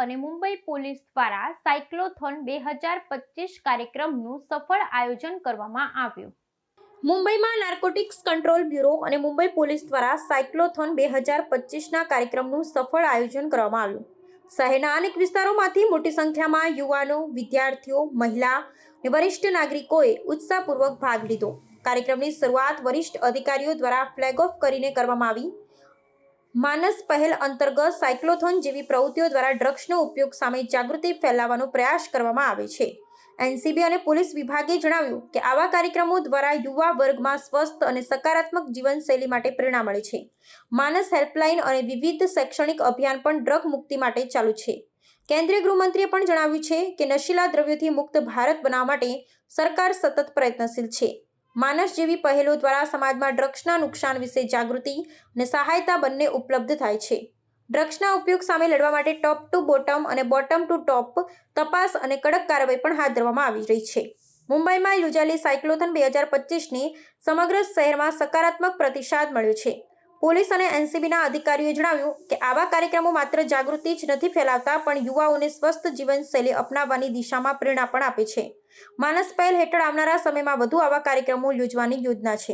અને મુંબઈ પોલીસ દ્વારા સાયક્લોથોન 2025 કાર્યક્રમનું સફળ આયોજન કરવામાં આવ્યું। મુંબઈમાં નાર્કોટિક્સ કંટ્રોલ બ્યુરો અને મુંબઈ પોલીસ દ્વારા સાયક્લોથોન 2025ના કાર્યક્રમનું સફળ આયોજન કરવામાં આવ્યું। શહેરના અનેક વિસ્તારોમાંથી મોટી સંખ્યામાં યુવાનો, વિદ્યાર્થીઓ, મહિલા અને વરિષ્ઠ નાગરિકોએ ઉત્સાહપૂર્વક ભાગ લીધો। કાર્યક્રમની શરૂઆત વરિષ્ઠ અધિકારીઓ દ્વારા ફ્લેગ ઓફ કરીને કરવામાં આવી। માનસ પહેલ અંતર્ગત સાયક્લોથોન જેવી પ્રવૃત્તિઓ દ્વારા ડ્રગ્સનો ઉપયોગ સામે જાગૃતિ ફેલાવવાનો પ્રયાસ કરવામાં આવે છે। એનસીબી અને પોલીસ વિભાગે જણાવ્યું કે આવા કાર્યક્રમો દ્વારા યુવા વર્ગમાં સ્વસ્થ અને સકારાત્મક જીવનશૈલી માટે પ્રેરણા મળે છે। માનસ હેલ્પલાઇન અને વિવિધ શૈક્ષણિક અભિયાન પણ ડ્રગ મુક્તિ માટે ચાલુ છે। કેન્દ્રીય ગૃહમંત્રીએ પણ જણાવ્યું છે કે નશીલા દ્રવ્યોથી મુક્ત ભારત બનાવવા માટે સરકાર સતત પ્રયત્નશીલ છે। માનસ જેવી પહેલો દ્વારા સમાજમાં ડ્રગ્સના નુકસાન વિશે જાગૃતિ અને સહાયતા બંને ઉપલબ્ધ થાય છે। ડ્રગ્સના ઉપયોગ સામે લડવા માટે ટોપ ટુ બોટમ અને બોટમ ટુ ટોપ તપાસ અને કડક કાર્યવાહી પણ હાથ ધરવામાં આવી રહી છે। મુંબઈમાં યોજાયેલી સાયક્લોથોન 2025ને સમગ્ર શહેરમાં સકારાત્મક પ્રતિસાદ મળ્યો છે। પોલીસ અને એનસીબીના અધિકારીઓએ જણાવ્યું કે આવા કાર્યક્રમો માત્ર જાગૃતિ જ નથી ફેલાવતા, પણ યુવાઓને સ્વસ્થ જીવનશૈલી અપનાવવાની દિશામાં પ્રેરણા પણ આપે છે। માનસ પહેલ હેઠળ આવનારા સમયમાં વધુ આવા કાર્યક્રમો યોજવાની યોજના છે।